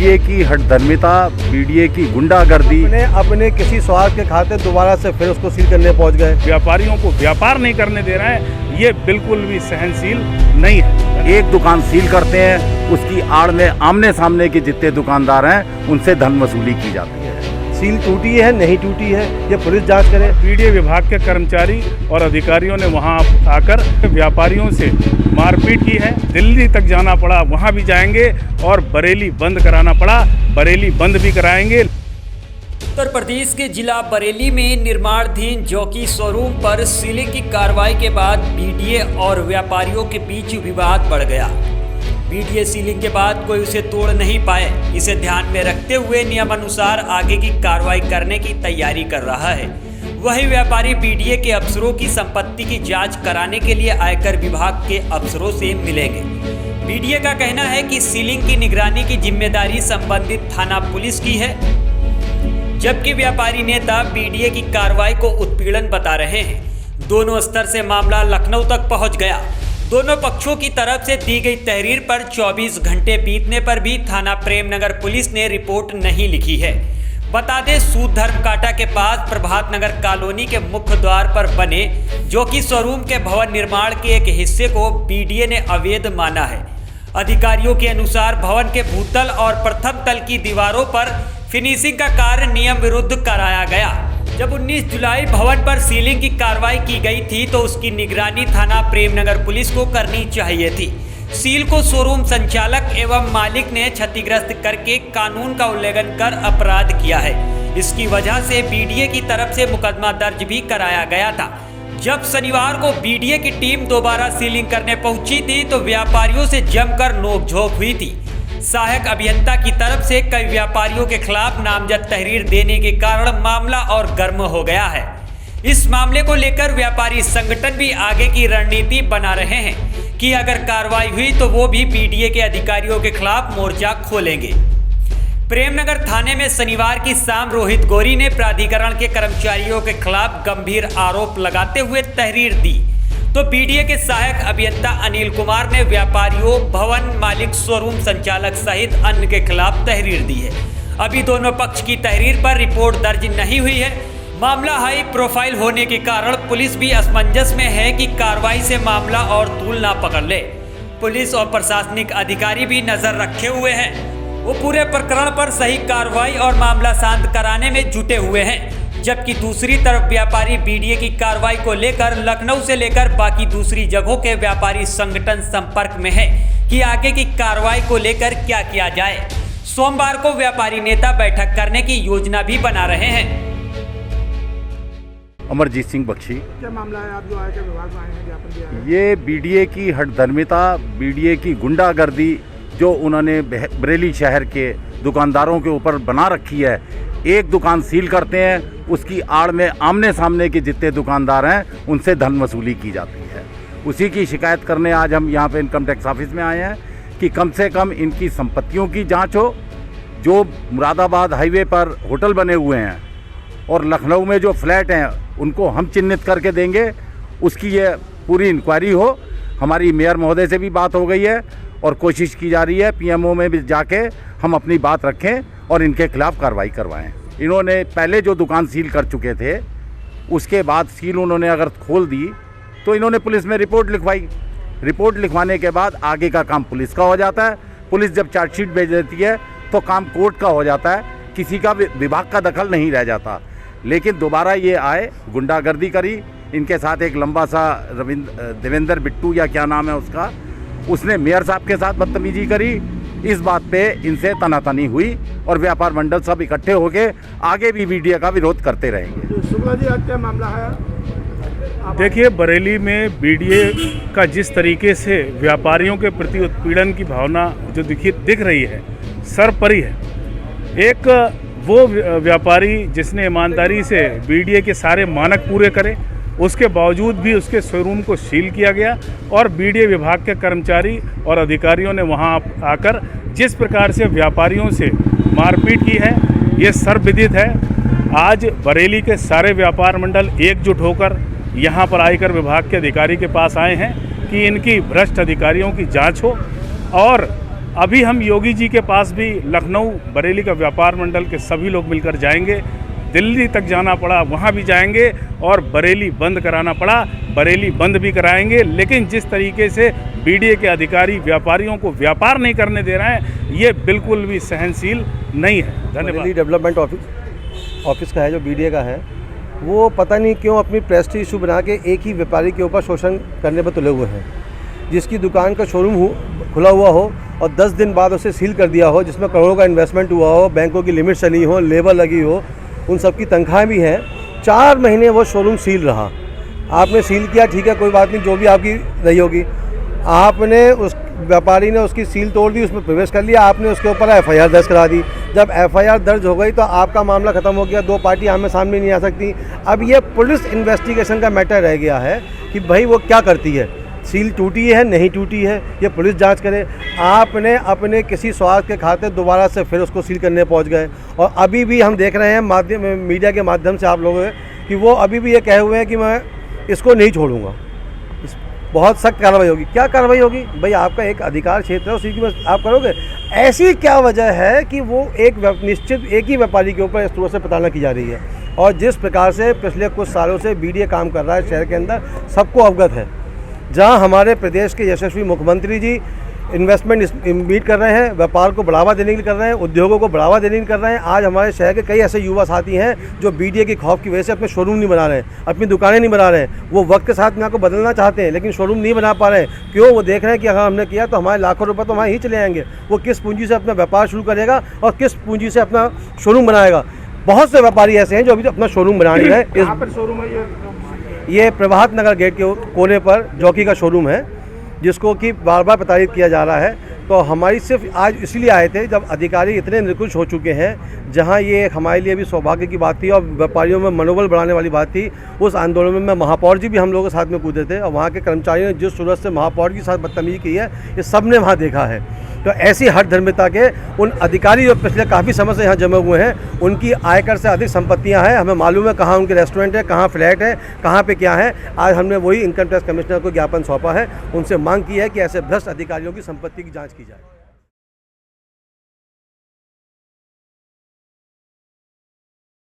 BDA की हठधर्मिता, BDA की गुंडागर्दी। अपने किसी स्वार्थ के खातिर दोबारा से फिर उसको सील करने पहुंच गए। व्यापारियों को व्यापार नहीं करने दे रहे हैं, ये बिल्कुल भी सहनशील नहीं है। एक दुकान सील करते हैं, उसकी आड़ में आमने सामने के जितने दुकानदार हैं उनसे धन वसूली की जाती है। सील टूटी है नहीं टूटी है, ये पुलिस जांच करे। बीडीए विभाग के कर्मचारी और अधिकारियों ने वहां आकर व्यापारियों से मारपीट की है। दिल्ली तक जाना पड़ा, वहां भी जाएंगे, और बरेली बंद कराना पड़ा, बरेली बंद भी कराएंगे। उत्तर प्रदेश के जिला बरेली में निर्माणाधीन जॉकी शोरूम पर सीलिंग की कार्रवाई के बाद बीडीए और व्यापारियों के बीच विवाद बढ़ गया। बीडीए सीलिंग के बाद कोई उसे तोड़ नहीं पाए। इसे ध्यान में रखते हुए नियमानुसार आगे की कार्रवाई करने की तैयारी कर रहा है। वही व्यापारी बीडीए के अफसरों की संपत्ति की जांच कराने के लिए आयकर विभाग के अफसरों से मिलेंगे। बीडीए का कहना है कि सीलिंग की निगरानी की जिम्मेदारी संबंधित थाना पुलिस की है, जबकि व्यापारी नेता बीडीए की कार्रवाई को उत्पीड़न बता रहे हैं। दोनों स्तर से मामला लखनऊ तक पहुंच गया। दोनों पक्षों की तरफ से दी गई तहरीर पर 24 घंटे बीतने पर भी थाना प्रेमनगर पुलिस ने रिपोर्ट नहीं लिखी है। बता दें, सूद धर्मकांटा के पास प्रभात नगर कॉलोनी के मुख्य द्वार पर बने जॉकी शोरूम के भवन निर्माण के एक हिस्से को बीडीए ने अवैध माना है। अधिकारियों के अनुसार भवन के भूतल और प्रथम तल की दीवारों पर फिनिशिंग का कार्य नियम विरुद्ध कराया गया। जब 19 जुलाई भवन पर सीलिंग की कार्रवाई की गई थी तो उसकी निगरानी थाना प्रेमनगर पुलिस को करनी चाहिए थी। सील को शोरूम संचालक एवं मालिक ने क्षतिग्रस्त करके कानून का उल्लंघन कर अपराध किया है। इसकी वजह से बीडीए की तरफ से मुकदमा दर्ज भी कराया गया था। जब शनिवार को बीडीए की टीम दोबारा सीलिंग करने पहुंची थी तो व्यापारियों से जमकर नोकझोंक हुई थी। सहायक अभियंता की तरफ से कई व्यापारियों के खिलाफ नामजद तहरीर देने के कारण मामला और गर्म हो गया है। इस मामले को लेकर व्यापारी संगठन भी आगे की रणनीति बना रहे हैं कि अगर कार्रवाई हुई तो वो भी बीडीए के अधिकारियों के खिलाफ मोर्चा खोलेंगे। प्रेमनगर थाने में शनिवार की शाम रोहित गौरी ने प्राधिकरण के कर्मचारियों के खिलाफ गंभीर आरोप लगाते हुए तहरीर दी, तो बीडीए के सहायक अभियंता अनिल कुमार ने व्यापारियों, भवन मालिक, शोरूम संचालक सहित अन्य के खिलाफ तहरीर दी है। अभी दोनों पक्ष की तहरीर पर रिपोर्ट दर्ज नहीं हुई है। मामला हाई प्रोफाइल होने के कारण पुलिस भी असमंजस में है कि कार्रवाई से मामला और तूल ना पकड़ ले। पुलिस और प्रशासनिक अधिकारी भी नजर रखे हुए हैं। वो पूरे प्रकरण पर सही कार्रवाई और मामला शांत कराने में जुटे हुए हैं, जबकि दूसरी तरफ व्यापारी बीडीए की कार्रवाई को लेकर लखनऊ से लेकर बाकी दूसरी जगहों के व्यापारी संगठन संपर्क में है कि आगे की कार्रवाई को लेकर क्या किया जाए। सोमवार को व्यापारी नेता बैठक करने की योजना भी बना रहे हैं। अमरजीत सिंह बख्शी। क्या मामला है? आप जो आयकर विभाग में आए हैं, ज्ञापन दिया है। ये बीडीए की हठधर्मिता, बीडीए की गुंडागर्दी जो उन्होंने बरेली शहर के दुकानदारों के ऊपर बना रखी है। एक दुकान सील करते हैं, उसकी आड़ में आमने सामने के जितने दुकानदार हैं उनसे धन वसूली की जाती है। उसी की शिकायत करने आज हम यहाँ पे इनकम टैक्स ऑफिस में आए हैं कि कम से कम इनकी संपत्तियों की जांच हो। जो मुरादाबाद हाईवे पर होटल बने हुए हैं और लखनऊ में जो फ्लैट हैं उनको हम चिन्हित करके देंगे, उसकी ये पूरी इंक्वायरी हो। हमारी मेयर महोदय से भी बात हो गई है और कोशिश की जा रही है पीएमओ में भी जाके हम अपनी बात रखें और इनके खिलाफ कार्रवाई करवाएं। इन्होंने पहले जो दुकान सील कर चुके थे, उसके बाद सील उन्होंने अगर खोल दी तो इन्होंने पुलिस में रिपोर्ट लिखवाई। रिपोर्ट लिखवाने के बाद आगे का काम पुलिस का हो जाता है। पुलिस जब चार्जशीट भेज देती है तो काम कोर्ट का हो जाता है, किसी का विभाग का दखल नहीं रह जाता। लेकिन दोबारा ये आए, गुंडागर्दी करी। इनके साथ एक लंबा सा देवेंद्र बिट्टू या क्या नाम है उसका, उसने मेयर साहब के साथ बदतमीजी करी। इस बात पे इनसे तनातनी हुई और व्यापार मंडल सब इकट्ठे हो गए, आगे भी बीडीए का विरोध करते रहेंगे। तो शुक्ला जी, आज क्या मामला है? देखिए, बरेली में बीडीए का जिस तरीके से व्यापारियों के प्रति उत्पीड़न की भावना जो दिख रही है, सर्वोपरि है। एक वो व्यापारी जिसने ईमानदारी से बीडीए के सारे मानक पूरे करे, उसके बावजूद भी उसके शोरूम को सील किया गया और बीडीए विभाग के कर्मचारी और अधिकारियों ने वहां आकर जिस प्रकार से व्यापारियों से मारपीट की है, ये सर्वविदित है। आज बरेली के सारे व्यापार मंडल एकजुट होकर यहाँ पर आयकर विभाग के अधिकारी के पास आए हैं कि इनकी भ्रष्ट अधिकारियों की जांच हो और अभी हम योगी जी के पास भी लखनऊ बरेली का व्यापार मंडल के सभी लोग मिलकर जाएंगे। दिल्ली तक जाना पड़ा वहाँ भी जाएंगे और बरेली बंद कराना पड़ा बरेली बंद भी कराएंगे। लेकिन जिस तरीके से बीडीए के अधिकारी व्यापारियों को व्यापार नहीं करने दे रहे हैं, ये बिल्कुल भी सहनशील नहीं है। धन्यवाद। बरेली डेवलपमेंट ऑफिस का है जो बीडीए का है, वो पता नहीं क्यों अपनी प्रेस्टीज इशू बना के एक ही व्यापारी के ऊपर शोषण करने पर तुले हुए हैं। जिसकी दुकान का शोरूम खुला हुआ हो और 10 दिन बाद उसे सील कर दिया हो, जिसमें करोड़ों का इन्वेस्टमेंट हुआ हो, बैंकों की लिमिट चली हो, लेबर लगी हो, उन सब की तनख्वाहें भी हैं। 4 महीने वो शोरूम सील रहा। आपने सील किया, ठीक है, कोई बात नहीं, जो भी आपकी रही होगी। आपने उस व्यापारी ने उसकी सील तोड़ दी, उसमें प्रवेश कर लिया, आपने उसके ऊपर एफआईआर दर्ज करा दी। जब एफआईआर दर्ज हो गई तो आपका मामला ख़त्म हो गया, 2 पार्टी आमने सामने नहीं आ सकती। अब ये पुलिस इन्वेस्टिगेशन का मैटर रह गया है कि भाई वो क्या करती है, सील टूटी है नहीं टूटी है, ये पुलिस जांच करे। आपने अपने किसी स्वार्थ के खातिर दोबारा से फिर उसको सील करने पहुंच गए। और अभी भी हम देख रहे हैं मीडिया के माध्यम से आप लोगों कि वो अभी भी ये कहे हुए हैं कि मैं इसको नहीं छोड़ूंगा, बहुत सख्त कार्रवाई होगी। क्या कार्रवाई होगी भाई? आपका एक अधिकार क्षेत्र है, उसी की आप करोगे। ऐसी क्या वजह है कि वो एक ही व्यापारी के ऊपर इस तरह से प्रताड़ना की जा रही है? और जिस प्रकार से पिछले कुछ सालों से बीडीए काम कर रहा है शहर के अंदर, सबको अवगत है। जहां हमारे प्रदेश के यशस्वी मुख्यमंत्री जी इन्वेस्टमेंट मीट कर रहे हैं, व्यापार को बढ़ावा देने के लिए कर रहे हैं, उद्योगों को बढ़ावा देने के लिए कर रहे हैं। आज हमारे शहर के कई ऐसे युवा साथी हैं जो बीडीए की खौफ की वजह से अपने शोरूम नहीं बना रहे हैं, अपनी दुकानें नहीं बना रहे हैं। वो वक्त के साथ यहाँ को बदलना चाहते हैं लेकिन शोरूम नहीं बना पा रहे हैं। क्यों? वो देख रहे हैं कि अगर हमने किया तो हमारे लाखों रुपये तो वहाँ ही चले आएंगे। वो किस पूंजी से अपना व्यापार शुरू करेगा और किस पूंजी से अपना शोरूम बनाएगा? बहुत से व्यापारी ऐसे हैं जो अभी अपना शोरूम बना रहे हैं। कहाँ पर शोरूम है ये प्रभात नगर गेट के कोने पर जॉकी का शोरूम है, जिसको कि बार बार प्रताड़ित किया जा रहा है। तो हमारी सिर्फ आज इसलिए आए थे जब अधिकारी इतने निकृष्ट हो चुके हैं, जहां ये हमारे लिए भी सौभाग्य की बात थी और व्यापारियों में मनोबल बढ़ाने वाली बात थी। उस आंदोलन में महापौर जी भी हम लोगों के साथ में कूदे थे और वहाँ के कर्मचारियों ने जिस सूरत से महापौर के साथ बदतमीजी की है, ये सब ने वहाँ देखा है। तो ऐसी हठ धर्मिता के उन अधिकारी जो पिछले काफ़ी समय से यहाँ जमे हुए हैं, उनकी आयकर से अधिक संपत्तियाँ हैं। हमें मालूम है कहाँ उनके रेस्टोरेंट है, कहाँ फ्लैट है, कहाँ पे क्या है। आज हमने वही इनकम टैक्स कमिश्नर को ज्ञापन सौंपा है, उनसे मांग की है कि ऐसे भ्रष्ट अधिकारियों की संपत्ति की जांच की जाए।